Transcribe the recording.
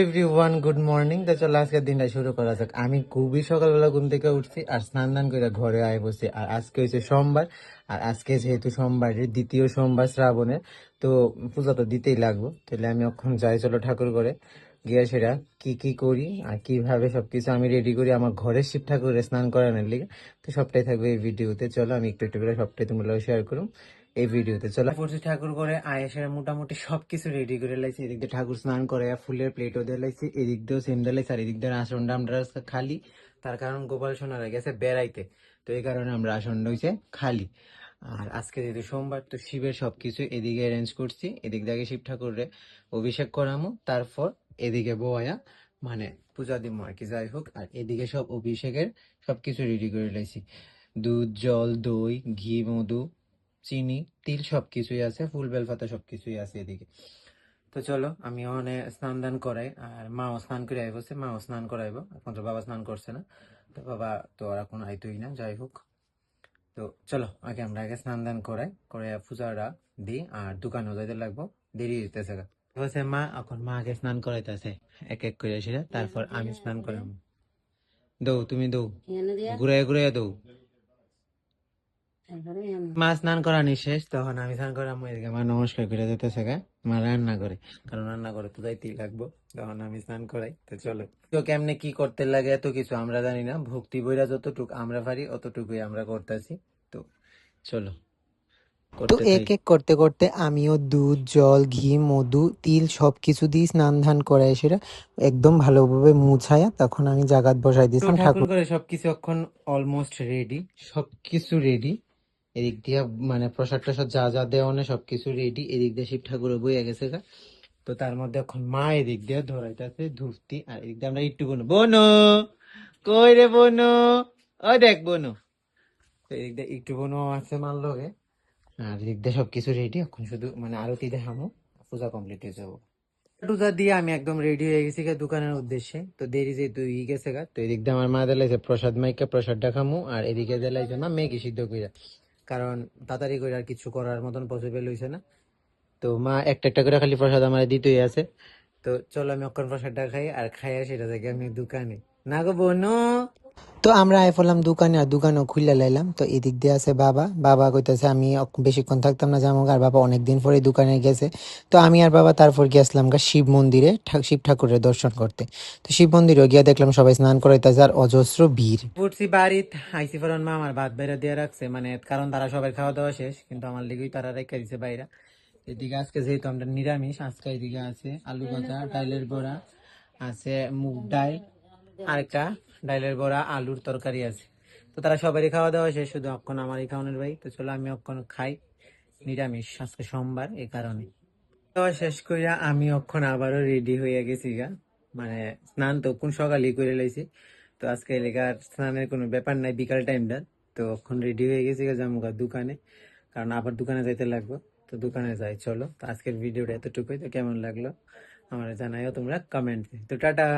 Everyone good morning. তো চলো আজকের দিনটা শুরু করা যাক। আমি খুবই সকালবেলা ঘুম থেকে উঠছি আর স্নান দান করে ঘরে আয় বসছি। আর আজকে হচ্ছে সোমবার, আর আজকে যেহেতু সোমবারের দ্বিতীয় সোমবার শ্রাবণের, তো পূজা তো দিতেই লাগবো। তাহলে আমি এখন যাই, চলো ঠাকুর করে গিয়ে সেটা কি কি করি আর কিভাবে সবকিছু আমি রেডি করি আমার ঘরের শিব ঠাকুরের স্নান করানোর লিগে। তো সবটাই থাকবে এই ভিডিওতে। চলো আমি একটু একটু করে সবটাই তোমরা শেয়ার করুন এই ভিডিওতে। চলো পড়ছি ঠাকুর করে আয়েসের মোটামুটি সবকিছু রেডি করে লাইছি। এদিক দিয়ে ঠাকুর স্নান করে ফুলের প্লেটও দিয়ে লাইছি, এদিক দিয়েও সেম দিয়ে লাইছি। আর এদিক দিয়ে আসনটা আমরা খালি, তার কারণ গোপাল সোনারা গেছে বেড়াইতে, তো এই কারণে আমরা আসনটা হয়েছে খালি। আর আজকে যেহেতু সোমবার, তো শিবের সবকিছু এদিকে অ্যারেঞ্জ করছি। এদিক দিয়ে শিব ঠাকুরের অভিষেক করামো, তারপর এদিকে বয়া মানে পূজা দিব আর কি, যাই হোক। আর এদিকে সব অভিষেকের সবকিছু রেডি করে লাইছি, দুধ জল দই ঘি মধু চিনি তিল সবকিছুই আছে, ফুল বেলপাতা সবকিছুই আছে এদিকে। তো চলো আমি অনেক স্নান দান করাই, আর মাও স্নান করে আইবছে, মাও স্নান করাইবো। এখন তো বাবা স্নান করছে না, তো বাবা তো আর এখন আইতোই না, যাই হোক। তো চলো আগে আমরা আগে স্নান দান করে পূজাটা দিই, আর দোকানেও যাইতে লাগবো, দেরি হইতেছে। হচ্ছে মা, এখন মা আগে স্নান করাইতেছে এক এক করে সেটা, তারপর আমি স্নান করাবো। দৌ তুমি দৌ, ঘুরে ঘুরে দৌ। মা স্নান করানি শেষ, তখন আমি স্নান করাম। এদিকে মা নমস্কার করে যেতেছে গা, মা রান্না করে, কারণ রান্না করে তো যাইতেই লাগবো। তখন আমি স্নান করাই। তো চলো, তো কেমনে কি করতে লাগে এত কিছু আমরা জানি না, ভক্তি বইরা যতটুকু আমরা পারি অতটুকুই আমরা করতেছি। তো চলো তো করতে এক থাকি। এক করতে করতে আমিও দুধ জল ঘি মধু তিল সবকিছু দিয়ে স্নান ধান করাই সেটা একদম ভালোভাবে মুছায়া তখন আমি জাগাত বসাই তো দিয়েছিলাম ঠাকুর ঠাকুর। করে সবকিছু এখন অলমোস্ট রেডি, সবকিছু রেডি। এদিক দিয়ে মানে প্রসাদ টসাদ যা যা দেওয়া নেই সবকিছু রেডি। এদিক দিয়ে শিব ঠাকুর বইয়া গেছে গা। তো তার মধ্যে এখন মা এদিক দিয়ে ধরাইতেছে ধূপটি, আর এদিক দিয়ে আমরা একটু বনু বনু, কই রে বনু, ও দেখ বনু। তো এদিক দিয়ে একটু বনু আছে মার লগে। আর এদিক দিয়ে সবকিছু রেডি, এখন শুধু মানে আরতি দেখামো, পূজা কমপ্লিট হয়ে যাবো। টুজা দিয়ে আমি একদম রেডি হয়ে গেছি গা দোকানের উদ্দেশ্যে। তো দেরি যেহেতু গেছে গা, তো এদিক দিয়ে আমার মা দিলাইছে প্রসাদ, মাইকা প্রসাদ দেখামু, আর এদিকে দিলাইছে মা ম্যাগি সিদ্ধ কইরা, কারণ তাড়াতাড়ি করে আর কিছু করার মতন পসিবল হইছে না। তো মা একটা একটা করে খালি প্রসাদ আমার দিতেই আছে। তো চলো আমি অক্ষণ প্রসাদটা খাই, আর খাইয়া সেটা থেকে আমি দোকানে না গো বোনো। তো আমরা আই পড়লাম দোকানে আর দোকানও খুললে লাইলাম। তো এদিক দিয়ে আছে বাবা, বাবা কইতাছে আমি বেশিক্ষণ থাকতাম না যাবো, আর বাবা অনেকদিন পরে দোকানে গেছে। তো আমি আর বাবা তারপর গেছিলাম গা শিব মন্দিরে শিব ঠাকুরের দর্শন করতে। তো শিব মন্দিরে গিয়া দেখলাম সবাই স্নান করাইতেছে আর অজস্র ভিড়। পড়ছি বাড়িত আইসি ফরন মা আমার ভাত বাইরে দিয়ে রাখছে, মানে কারণ তারা সবাই খাওয়া দাওয়া শেষ, কিন্তু আমার লিগেই তারা রেখে দিছে বাইরে। এদিকে আজকে যেহেতু আমরা নিরামিষ, আজকে এদিকে আছে আলু ভাজা, ডাইলের বড়া আছে, মুগ ডাল, আর একটা ডাইলের বড়া আলুর তরকারি আছে। তো তারা সবারই খাওয়া দাওয়া শেষ, শুধু অক্ষণ আমারই খাওয়ানোর ভাই। তো চলো আমি অক্ষণ খাই, নিরামিষ আজকে সোমবার এই কারণে। খাওয়া শেষ করিয়া আমি অক্ষণ আবারও রেডি হয়ে গেছি গা, মানে স্নান তো কোন সকালেই করে লাইছি। তো আজকে এলাকার স্নানের কোনো ব্যাপার নাই বিকাল টাইমটা। তো অক্ষণ রেডি হয়ে গেছি গা, যাবো গা দোকানে, কারণ আবার দোকানে যাইতে লাগবে। তো দোকানে যাই চলো। তো আজকের ভিডিওটা এতটুকুই। তো কেমন লাগলো আমার জানাইও তোমরা কমেন্টে। তো টাটা।